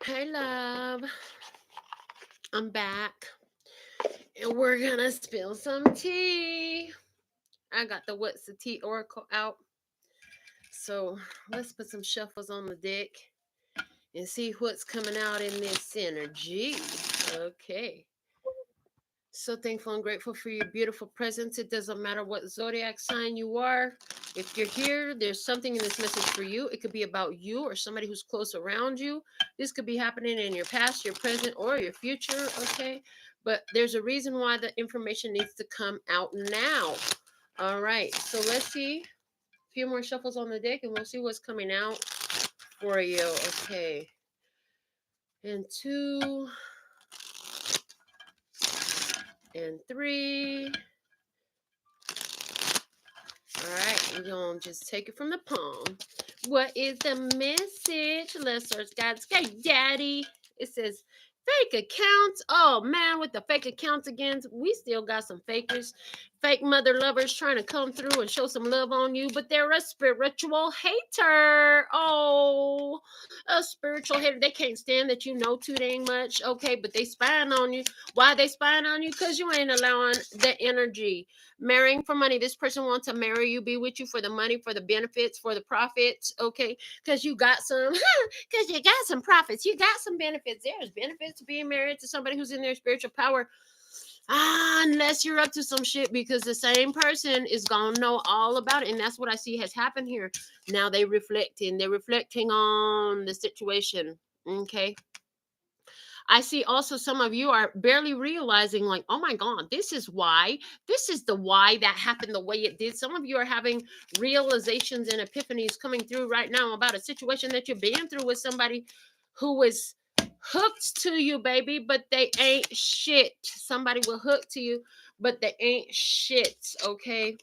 Hey, love. I'm back. And we're going to spill some tea. I got the What's the Tea Oracle out. So let's put some shuffles on the deck and see what's coming out in this energy. Okay. So thankful and grateful for your beautiful presence. It doesn't matter what zodiac sign you are. If you're here, there's something in this message for you. It could be about you or somebody who's close around you. This could be happening in your past, your present, or your future. Okay. But there's a reason why the information needs to come out now. All right. So let's see. A few more shuffles on the deck and we'll see what's coming out for you. Okay. And 2 and 3. All right, we're going to just take it from the palm. What is the message? Let's search God's Hey, Daddy. It says fake accounts. Oh, man, with the fake accounts again, we still got some fakers, fake mother lovers trying to come through and show some love on you, but they're a spiritual hater. Oh, a spiritual hater. They can't stand that you know too dang much. Okay, but they spying on you. Why they spying on you? Because you ain't allowing the energy. Marrying for money. This person wants to marry you, be with you for the money, for the benefits, for the profits. Okay, because you got some, because you got some profits, you got some benefits. There's benefits to being married to somebody who's in their spiritual power. Unless you're up to some shit, because the same person is gonna know all about it, and that's what I see has happened here. Now they're reflecting on the situation. Okay, I see also some of you are barely realizing, like, oh my God, this is why. This is the why that happened the way it did. Some of you are having realizations and epiphanies coming through right now about a situation that you've been through with somebody who is hooked to you, baby, but they ain't shit. Somebody will hook to you, but they ain't shit, okay?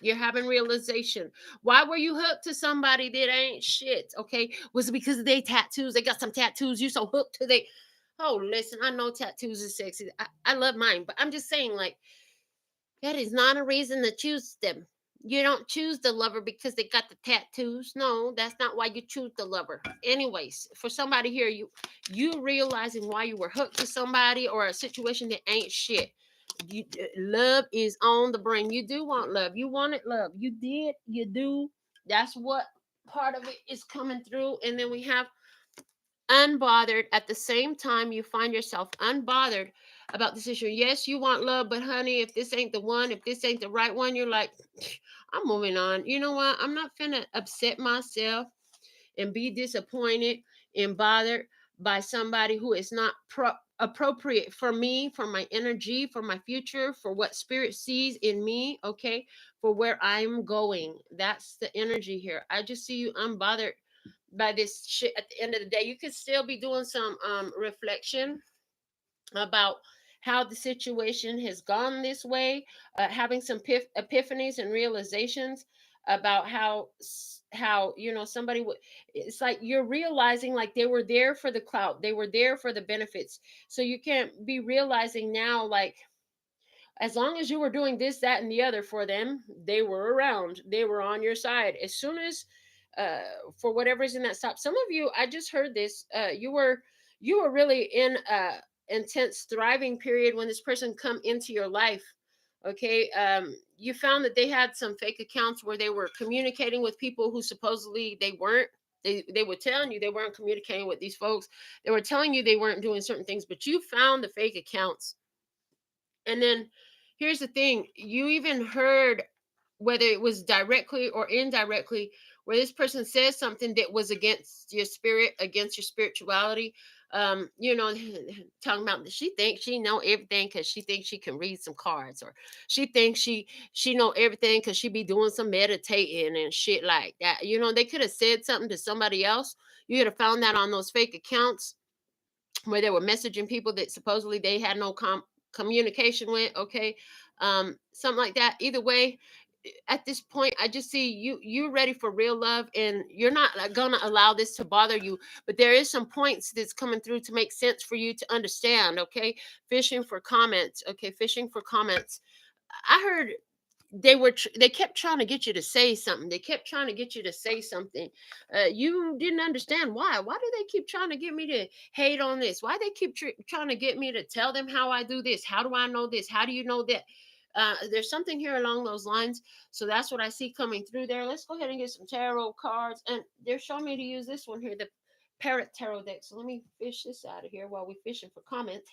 You're having realization. Why were you hooked to somebody that ain't shit? Okay. Was it because of their tattoos? They got some tattoos. You so hooked to they. Oh, listen, I know tattoos is sexy. I love mine, but I'm just saying, like, that is not a reason to choose them. You don't choose the lover because they got the tattoos. No, that's not why you choose the lover. Anyways, for somebody here, you realizing why you were hooked to somebody or a situation that ain't shit. Love is on the brain. You do want love. You wanted love. You did. You do. That's what part of it is coming through. And then we have unbothered. At the same time, you find yourself unbothered about this issue. Yes, you want love, but honey, if this ain't the one, if this ain't the right one, you're like, I'm moving on. You know what? I'm not finna upset myself and be disappointed and bothered by somebody who is not appropriate for me, for my energy, for my future, for what spirit sees in me, okay, for where I'm going. That's the energy here. I just see you unbothered by this shit at the end of the day. You could still be doing some reflection about how the situation has gone this way, having some epiphanies and realizations about how somebody would. It's like you're realizing, like, they were there for the clout, they were there for the benefits, so you can't be realizing now, like, as long as you were doing this, that, and the other for them, they were around, they were on your side. As soon as uh for whatever reason that stopped, some of you, I just heard this, you were really in a intense thriving period when this person come into your life. Okay, you found that they had some fake accounts where they were communicating with people who supposedly they weren't. They were telling you they weren't communicating with these folks. They were telling you they weren't doing certain things, but you found the fake accounts. And then here's the thing, you even heard, whether it was directly or indirectly, where this person says something that was against your spirit, against your spirituality. Talking about, she thinks she know everything because she thinks she can read some cards, or she thinks she know everything because she be doing some meditating and shit like that. They could have said something to somebody else. You could have found that on those fake accounts where they were messaging people that supposedly they had no communication with. Okay, something like that. Either way, at this point, I just see you're ready for real love, and you're not gonna allow this to bother you. But there is some points that's coming through to make sense for you to understand. Okay, fishing for comments. Okay, fishing for comments. I heard they kept trying to get you to say something. They kept trying to get you to say something. You didn't understand why do they keep trying to get me to hate on this? Why they keep trying to get me to tell them how I do this? How do I know this? How do you know that? There's something here along those lines. So that's what I see coming through there. Let's go ahead and get some tarot cards, and they're showing me to use this one here, the Parrot Tarot deck. So let me fish this out of here while we're fishing for comments.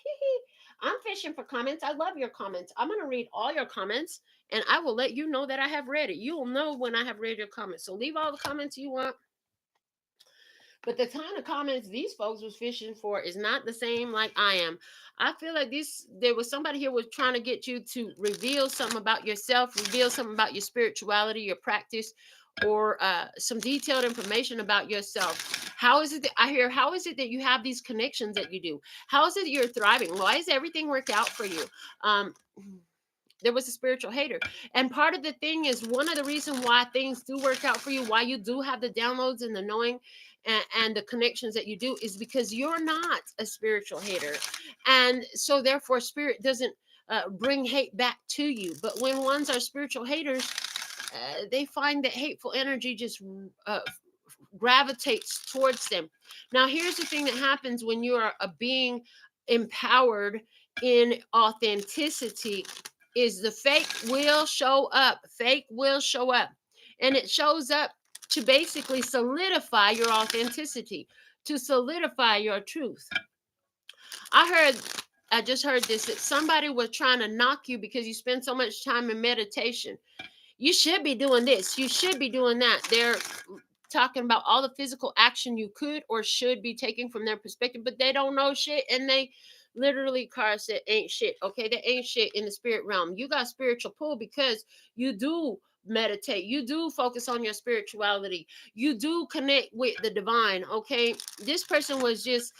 I'm fishing for comments. I love your comments. I'm going to read all your comments, and I will let you know that I have read it. You'll know when I have read your comments. So leave all the comments you want. But the kind of comments these folks was fishing for is not the same like I am. I feel like there was somebody here was trying to get you to reveal something about yourself, reveal something about your spirituality, your practice, or some detailed information about yourself. How is it that I hear? How is it that you have these connections that you do? How is it that you're thriving? Why does everything work out for you? There was a spiritual hater, and part of the thing is one of the reasons why things do work out for you, why you do have the downloads and the knowing and the connections that you do, is because you're not a spiritual hater, and so therefore spirit doesn't bring hate back to you. But when ones are spiritual haters, they find that hateful energy just gravitates towards them. Now here's the thing that happens when you are being empowered in authenticity, is the fake will show up. Fake will show up. And it shows up to basically solidify your authenticity, to solidify your truth. I just heard this, that somebody was trying to knock you because you spend so much time in meditation. You should be doing this. You should be doing that. They're talking about all the physical action you could or should be taking from their perspective, but they don't know shit, and they literally cards that ain't shit. Okay, that ain't shit in the spirit realm. You got spiritual pull because you do meditate, you do focus on your spirituality, you do connect with the divine. Okay, this person was just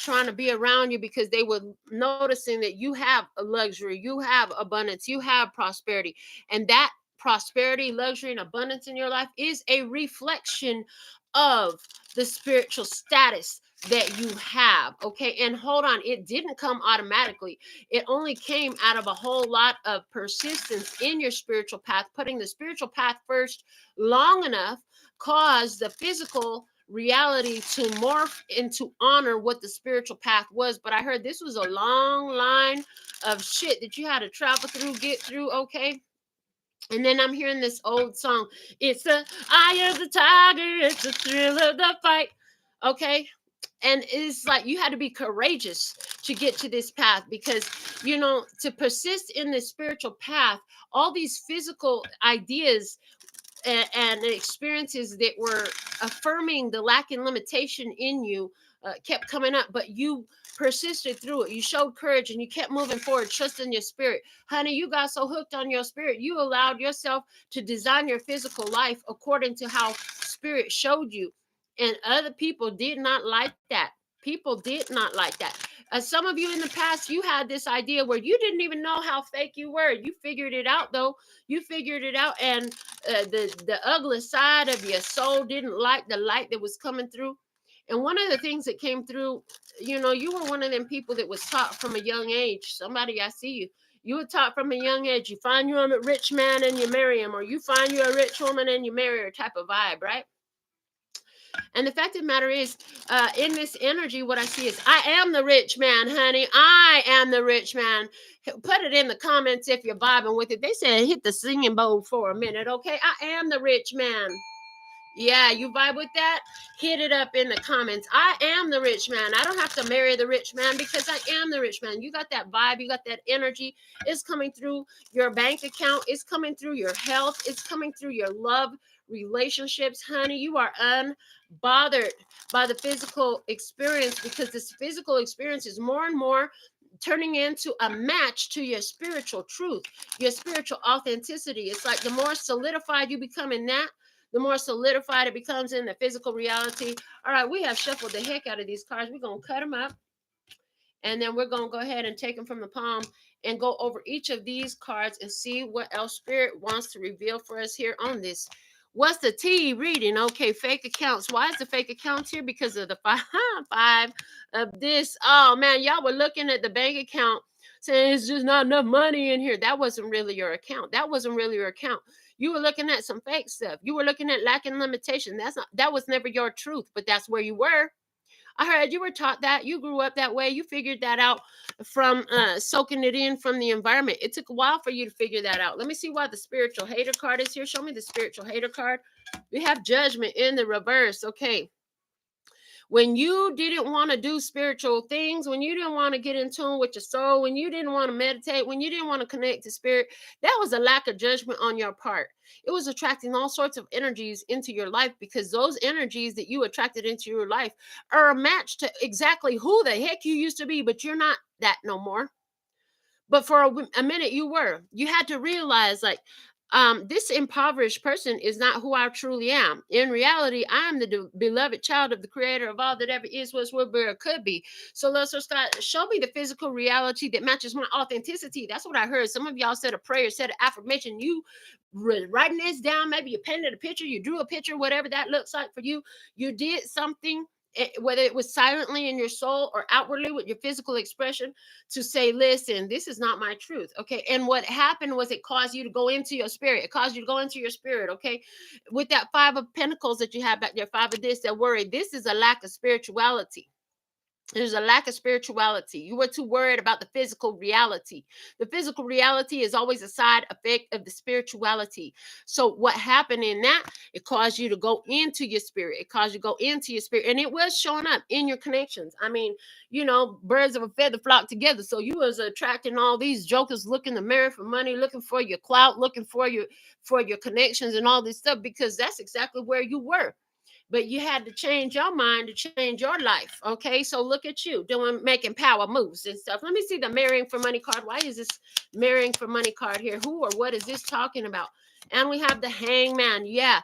trying to be around you because they were noticing that you have a luxury, you have abundance, you have prosperity, and that prosperity, luxury, and abundance in your life is a reflection of the spiritual status that you have. Okay, and hold on, it didn't come automatically. It only came out of a whole lot of persistence in your spiritual path, putting the spiritual path first long enough caused the physical reality to morph into honor what the spiritual path was. But I heard this was a long line of shit that you had to travel through, get through. Okay, and then I'm hearing this old song. It's the eye of the tiger. It's the thrill of the fight. Okay. And it's like you had to be courageous to get to this path because, to persist in this spiritual path, all these physical ideas and experiences that were affirming the lack and limitation in you kept coming up, but you persisted through it. You showed courage and you kept moving forward, trusting your spirit. Honey, you got so hooked on your spirit, you allowed yourself to design your physical life according to how spirit showed you. And other people did not like that. People did not like that. Some of you in the past, you had this idea where you didn't even know how fake you were. You figured it out, though. You figured it out, and the ugly side of your soul didn't like the light that was coming through. And one of the things that came through, you were one of them people that was taught from a young age. Somebody, I see you. You were taught from a young age. You find you a rich man and you marry him, or you find you a rich woman and you marry her, type of vibe, right? And the fact of the matter is, in this energy, what I see is, I am the rich man, honey. I am the rich man. Put it in the comments if you're vibing with it. They said hit the singing bowl for a minute, okay? I am the rich man. Yeah, you vibe with that? Hit it up in the comments. I am the rich man. I don't have to marry the rich man because I am the rich man. You got that vibe. You got that energy. It's coming through your bank account. It's coming through your health. It's coming through your love relationships, honey. You are unbothered by the physical experience because this physical experience is more and more turning into a match to your spiritual truth, your spiritual authenticity. It's like the more solidified you become in that, the more solidified it becomes in the physical reality. All right, we have shuffled the heck out of these cards. We're going to cut them up, and then we're going to go ahead and take them from the palm and go over each of these cards and see what else Spirit wants to reveal for us here on this. What's the T reading? Okay, fake accounts. Why is the fake accounts here? Because of the five of this. Oh, man, y'all were looking at the bank account saying it's just not enough money in here. That wasn't really your account. That wasn't really your account. You were looking at some fake stuff. You were looking at lack and limitation. That was never your truth, but that's where you were. I heard you were taught that. You grew up that way. You figured that out from soaking it in from the environment. It took a while for you to figure that out. Let me see why the spiritual hater card is here. Show me the spiritual hater card. We have judgment in the reverse. Okay. When you didn't want to do spiritual things, when you didn't want to get in tune with your soul, when you didn't want to meditate, when you didn't want to connect to spirit, that was a lack of judgment on your part. It was attracting all sorts of energies into your life because those energies that you attracted into your life are a match to exactly who the heck you used to be, but you're not that no more. But for a minute you were. You had to realize, like, this impoverished person is not who I truly am. In reality, I am the beloved child of the creator of all that ever is, was, will be, or could be. So, Lord Scott, show me the physical reality that matches my authenticity. That's what I heard. Some of y'all said a prayer, said an affirmation. You writing this down, maybe you painted a picture, you drew a picture, whatever that looks like for you. You did something, whether it was silently in your soul or outwardly with your physical expression, to say, listen, this is not my truth. Okay. And what happened was it caused you to go into your spirit. It caused you to go into your spirit. Okay. With that 5 of Pentacles that you have back there, 5 of this, that worry, this is a lack of spirituality. There's a lack of spirituality. You were too worried about the physical reality. The physical reality is always a side effect of the spirituality. So what happened in that? It caused you to go into your spirit. It caused you to go into your spirit. And it was showing up in your connections. I mean, birds of a feather flock together. So you was attracting all these jokers looking in the mirror for money, looking for your clout, looking for your connections and all this stuff, because that's exactly where you were. But you had to change your mind to change your life. Okay, so look at you making power moves and stuff. Let me see the marrying for money card. Why is this marrying for money card here? Who or what is this talking about? And we have the hangman. Yeah,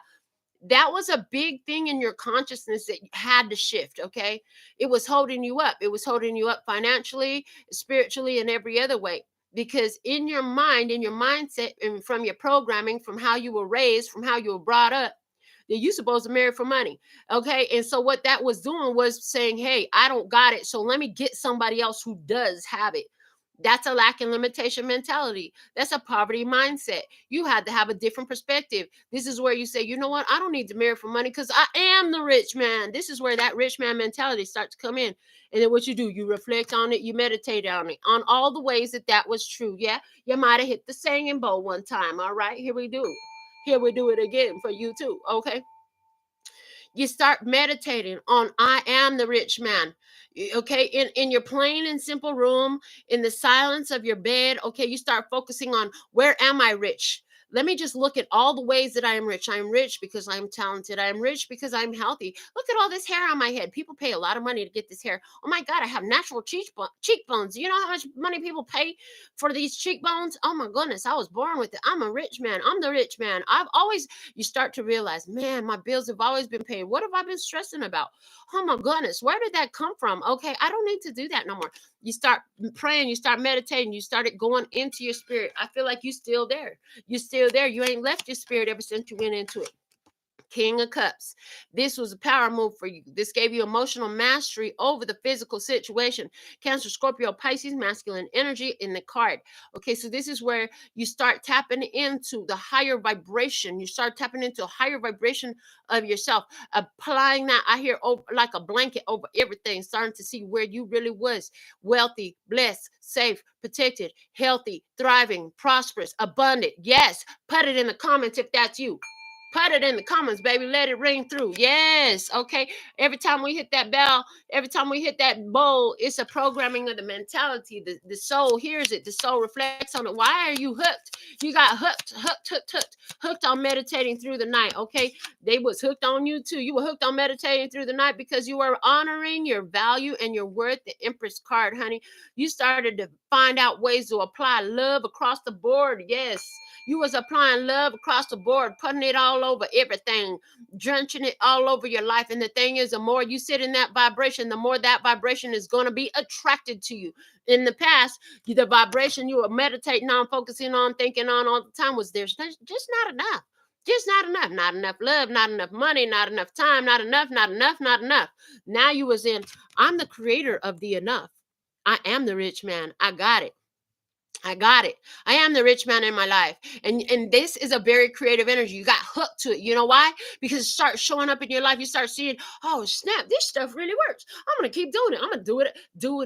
that was a big thing in your consciousness that had to shift. Okay, it was holding you up. It was holding you up financially, spiritually, and every other way. Because in your mind, in your mindset, and from your programming, from how you were raised, from how you were brought up, that you supposed to marry for money. Okay. And so what that was doing was saying, hey, I don't got it, so let me get somebody else who does have it. That's a lack and limitation mentality. That's a poverty mindset. You had to have a different perspective. This is where you say, you know what? I don't need to marry for money because I am the rich man. This is where that rich man mentality starts to come in. And then what you do, you reflect on it, you meditate on it, on all the ways that was true. Yeah, you might have hit the singing bowl one time. All right, here we do. Here we do it again for you too. Okay. You start meditating on I am the rich man. Okay. In your plain and simple room, in the silence of your bed. Okay. You start focusing on, where am I rich? Let me just look at all the ways that I am rich. I am rich because I'm talented. I am rich because I'm healthy. Look at all this hair on my head. People pay a lot of money to get this hair. Oh my God, I have natural cheekbones. You know how much money people pay for these cheekbones? Oh my goodness, I was born with it. I'm a rich man. I'm the rich man. You start to realize, man, my bills have always been paid. What have I been stressing about? Oh my goodness, where did that come from? Okay, I don't need to do that no more. You start praying, you start meditating, you started going into your spirit. I feel like you're still there. You're still there. You ain't left your spirit ever since you went into it. King of Cups. This was a power move for you. This gave you emotional mastery over the physical situation. Cancer, Scorpio, Pisces, masculine energy in the card. Okay, so this is where you start tapping into the higher vibration. You start tapping into a higher vibration of yourself. Applying that, I hear, over, like a blanket over everything, starting to see where you really was. Wealthy, blessed, safe, protected, healthy, thriving, prosperous, abundant. Yes, put it in the comments if that's you. Put it in the comments, baby. Let it ring through. Yes. Okay. Every time we hit that bell, every time we hit that bowl, it's a programming of the mentality. The soul hears it. The soul reflects on it. Why are you hooked? You got hooked on meditating through the night. Okay. They was hooked on you too. You were hooked on meditating through the night because you were honoring your value and your worth. The Empress card, honey. You started to find out ways to apply love across the board. Yes. You was applying love across the board, putting it all over everything, drenching it all over your life. And the thing is, the more you sit in that vibration, the more that vibration is going to be attracted to you. In the past, the vibration you were meditating on, focusing on, thinking on all the time was there's just not enough. Just not enough. Not enough love, not enough money, not enough time, not enough, not enough, not enough. Now you was in, I'm the creator of the enough. I am the rich man. I got it. I got it. I am the rich man in my life. And this is a very creative energy. You got hooked to it. You know why? Because it starts showing up in your life. You start seeing, oh snap, this stuff really works. I'm gonna keep doing it. I'm gonna doing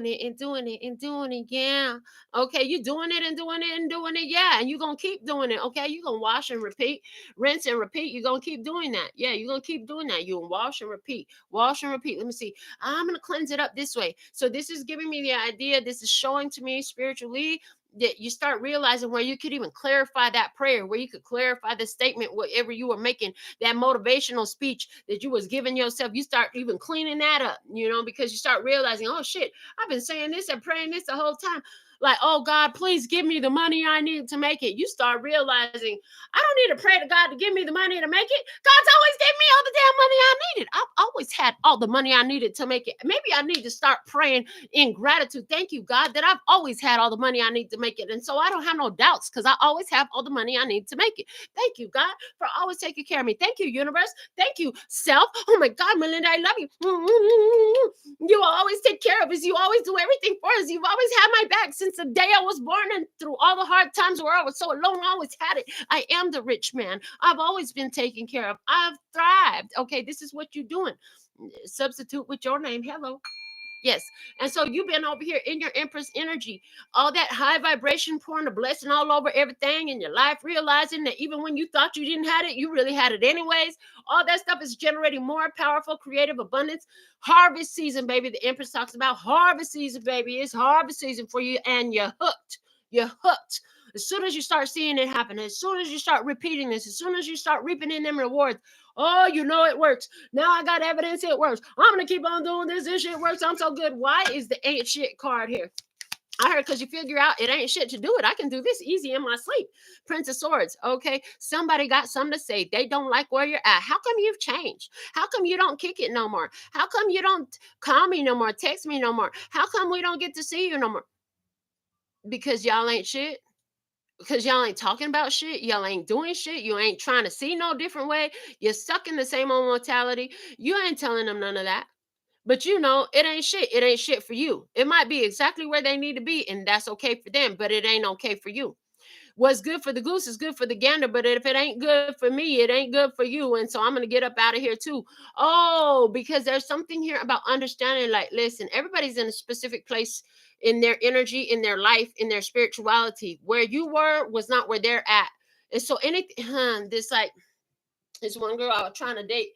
it and doing it and doing it. Yeah. Okay, you doing it and doing it and doing it. Yeah. And you're gonna keep doing it. Okay. You're gonna wash and repeat, rinse and repeat. You're gonna keep doing that. Yeah, you're gonna keep doing that. You wash and repeat, wash and repeat. Let me see. I'm gonna cleanse it up this way. So this is giving me the idea. This is showing to me spiritually that you start realizing where you could even clarify that prayer, where you could clarify the statement, whatever you were making, that motivational speech that you was giving yourself. You start even cleaning that up, because you start realizing, oh shit, I've been saying this and praying this the whole time. Like, oh God, please give me the money I need to make it. You start realizing, I don't need to pray to God to give me the money to make it. God's always gave me all the damn money I needed. I've always had all the money I needed to make it. Maybe I need to start praying in gratitude. Thank you, God, that I've always had all the money I need to make it. And so I don't have no doubts because I always have all the money I need to make it. Thank you, God, for always taking care of me. Thank you, universe. Thank you, self. Oh my God, Melinda, I love you. You always take care of us. You always do everything for us. You've always had my back since the day I was born, and through all the hard times where I was so alone, I always had it. I am the rich man. I've always been taken care of. I've thrived. Okay, this is what you're doing. Substitute with your name. Hello. Yes. And so you've been over here in your Empress energy, all that high vibration pouring a blessing all over everything in your life, realizing that even when you thought you didn't have it, you really had it anyways. All that stuff is generating more powerful, creative abundance. Harvest season, baby. The Empress talks about harvest season, baby. It's harvest season for you, and you're hooked. You're hooked. As soon as you start seeing it happen, as soon as you start repeating this, as soon as you start reaping in them rewards, oh, it works. Now I got evidence it works. I'm going to keep on doing this. This shit works. I'm so good. Why is the ain't shit card here? I heard because you figure out it ain't shit to do it. I can do this easy in my sleep. Prince of Swords. Okay. Somebody got something to say. They don't like where you're at. How come you've changed? How come you don't kick it no more? How come you don't call me no more? Text me no more? How come we don't get to see you no more? Because y'all ain't shit. Because y'all ain't talking about shit. Y'all ain't doing shit. You ain't trying to see no different way. You're stuck in the same old mentality. You ain't telling them none of that. But it ain't shit. It ain't shit for you. It might be exactly where they need to be, and that's okay for them, but it ain't okay for you. What's good for the goose is good for the gander, but if it ain't good for me, it ain't good for you. And so I'm going to get up out of here too. Oh, because there's something here about understanding, like, listen, everybody's in a specific place in their energy, in their life, in their spirituality. Where you were was not where they're at. And so anything, this one girl I was trying to date,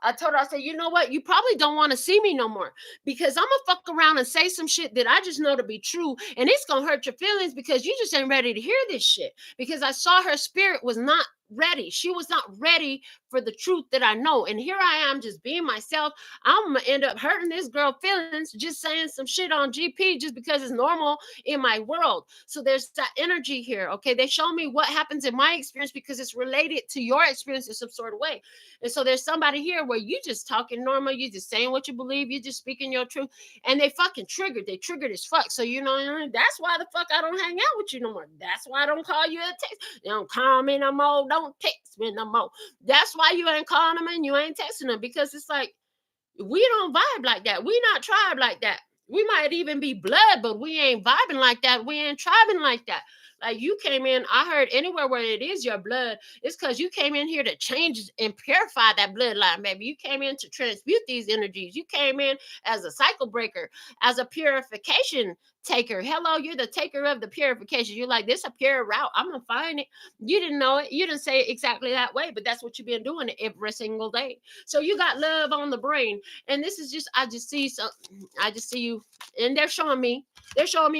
I told her, I said, you know what? You probably don't want to see me no more because I'm going to fuck around and say some shit that I just know to be true. And it's going to hurt your feelings because you just ain't ready to hear this shit. Because I saw her spirit was not ready. She was not ready for the truth that I know. And here I am just being myself. I'm going to end up hurting this girl feelings just saying some shit on GP just because it's normal in my world. So there's that energy here. Okay. They show me what happens in my experience because it's related to your experience in some sort of way. And so there's somebody here where you just talking normal, you just saying what you believe, you just speaking your truth, and they fucking triggered. They triggered as fuck. So that's why the fuck I don't hang out with you no more. That's why I don't call you a text. You don't call me no more. Don't text me no more. That's why you ain't calling them and you ain't texting them, because it's like we don't vibe like that. We not tribe like that. We might even be blood, but we ain't vibing like that. We ain't tribing like that. Like you came in, I heard anywhere where it is your blood, it's because you came in here to change and purify that bloodline, baby. You came in to transmute these energies. You came in as a cycle breaker, as a purification taker. Hello, you're the taker of the purification. You're like, this a pure route. I'm gonna find it. You didn't know it. You didn't say it exactly that way, but that's what you've been doing every single day. So you got love on the brain. And this is just, I just see you, and they're showing me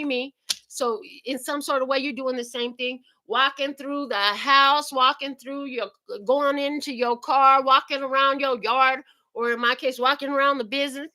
me. So in some sort of way, you're doing the same thing, walking through the house, walking through going into your car, walking around your yard, or in my case, walking around the business.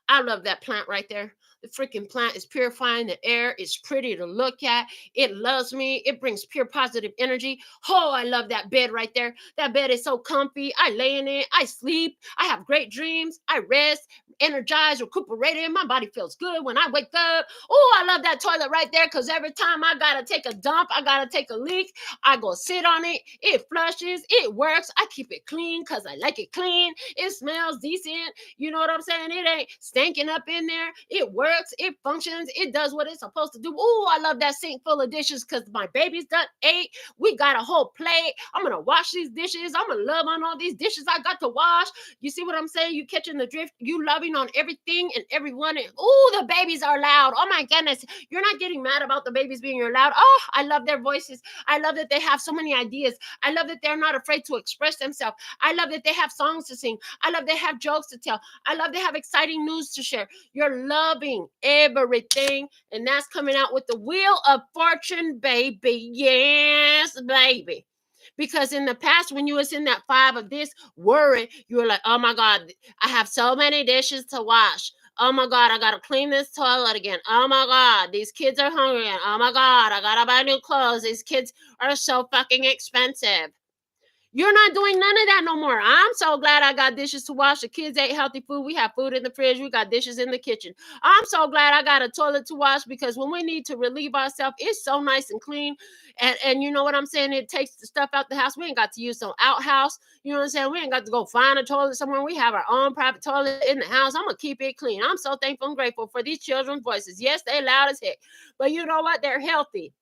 I love that plant right there. The freaking plant is purifying the air. It's pretty to look at. It loves me. It brings pure positive energy. Oh, I love that bed right there. That bed is so comfy. I lay in it. I sleep. I have great dreams. I rest. energized, recuperated. My body feels good when I wake up. Oh, I love that toilet right there because every time I got to take a dump, I got to take a leak, I go sit on it. It flushes. It works. I keep it clean because I like it clean. It smells decent. You know what I'm saying? It ain't stinking up in there. It works. It functions. It does what it's supposed to do. Oh, I love that sink full of dishes because my baby's done ate. We got a whole plate. I'm going to wash these dishes. I'm going to love on all these dishes I got to wash. You see what I'm saying? You catching the drift. You loving on everything and everyone. And oh, the babies are loud. Oh my goodness. You're not getting mad about the babies being loud. Oh, I love their voices. I love that they have so many ideas. I love that they're not afraid to express themselves. I love that they have songs to sing. I love they have jokes to tell. I love they have exciting news to share. You're loving everything. And that's coming out with the Wheel of Fortune, baby. Yes, baby. Because in the past, when you was in that 5 of this worry, you were like, oh my God, I have so many dishes to wash. Oh my God, I gotta clean this toilet again. Oh my God, these kids are hungry. Oh my God, I gotta buy new clothes. These kids are so fucking expensive. You're not doing none of that no more. I'm so glad I got dishes to wash. The kids ate healthy food. We have food in the fridge. We got dishes in the kitchen. I'm so glad I got a toilet to wash because when we need to relieve ourselves, it's so nice and clean. And you know what I'm saying? It takes the stuff out the house. We ain't got to use some outhouse. You know what I'm saying? We ain't got to go find a toilet somewhere. We have our own private toilet in the house. I'm going to keep it clean. I'm so thankful and grateful for these children's voices. Yes, they loud as heck. But you know what? They're healthy.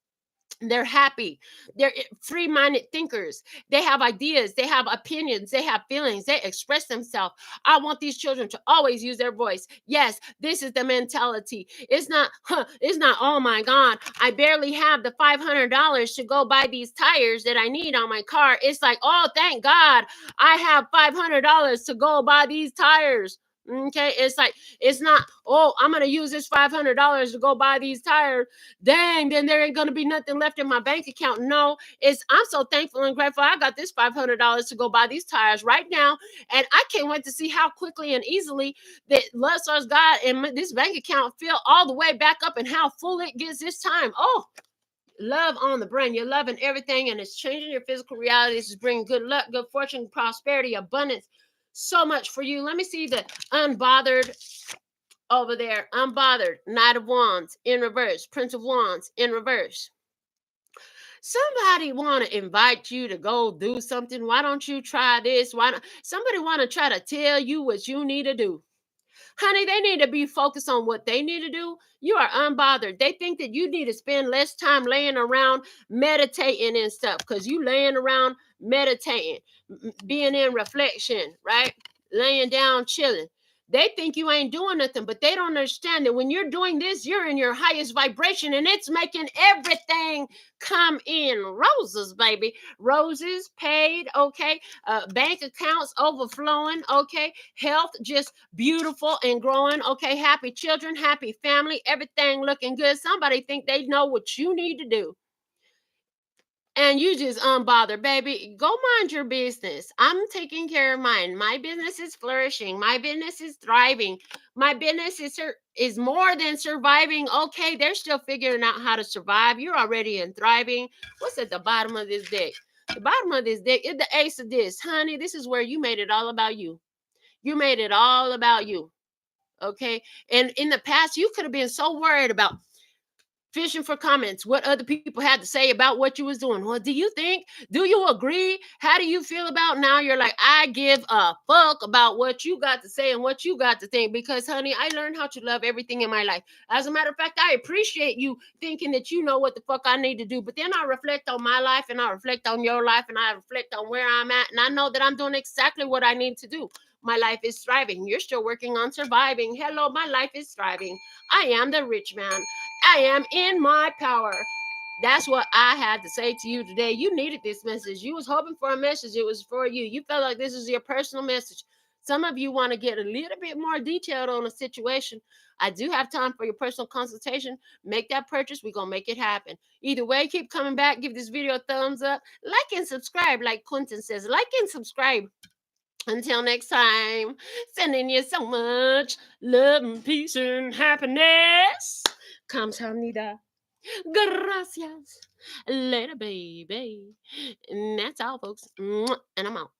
They're happy. They're free-minded thinkers. They have ideas. They have opinions. They have feelings. They express themselves. I want these children to always use their voice. Yes, this is the mentality. It's not, oh my God, I barely have the $500 to go buy these tires that I need on my car. It's like, oh, thank God I have $500 to go buy these tires. Okay, it's like, it's not, oh, I'm going to use this $500 to go buy these tires. Dang, then there ain't going to be nothing left in my bank account. No, I'm so thankful and grateful. I got this $500 to go buy these tires right now. And I can't wait to see how quickly and easily that love serves God and this bank account fill all the way back up and how full it gets this time. Oh, love on the brain. You're loving everything and it's changing your physical reality. This is bringing good luck, good fortune, prosperity, abundance. So much for you. Let me see the unbothered over there. Unbothered. Knight of Wands in reverse. Prince of Wands in reverse. Somebody want to invite you to go do something. Why don't you try this? Why not? Somebody want to try to tell you what you need to do. Honey, they need to be focused on what they need to do. You are unbothered. They think that you need to spend less time laying around meditating and stuff because you laying around meditating, being in reflection, right? Laying down, chilling. They think you ain't doing nothing, but they don't understand that when you're doing this, you're in your highest vibration and it's making everything come in roses, baby. Roses paid, okay? Bank accounts overflowing, okay? Health just beautiful and growing, okay? Happy children, happy family, everything looking good. Somebody think they know what you need to do. And you just unbothered, baby. Go mind your business. I'm taking care of mine. My business is flourishing. My business is thriving. My business is more than surviving. Okay, they're still figuring out how to survive. You're already in thriving. What's at the bottom of this deck? The bottom of this deck is the ace of this. Honey, this is where you made it all about you. You made it all about you. Okay? And in the past, you could have been so worried about fishing for comments, what other people had to say about what you was doing. Well, do you think? Do you agree? How do you feel about now? You're like, I give a fuck about what you got to say and what you got to think because, honey, I learned how to love everything in my life. As a matter of fact, I appreciate you thinking that you know what the fuck I need to do. But then I reflect on my life and I reflect on your life and I reflect on where I'm at. And I know that I'm doing exactly what I need to do. My life is thriving. You're still working on surviving. Hello, my life is thriving. I am the rich man. I am in my power. That's what I had to say to you today. You needed this message. You was hoping for a message. It was for you. You felt like this is your personal message. Some of you want to get a little bit more detailed on a situation. I do have time for your personal consultation. Make that purchase. We're going to make it happen. Either way, keep coming back. Give this video a thumbs up. Like and subscribe, like Quentin says. Like and subscribe. Until next time, sending you so much love and peace and happiness. Kamsahamnida. Gracias. Later, baby. And that's all, folks. And I'm out.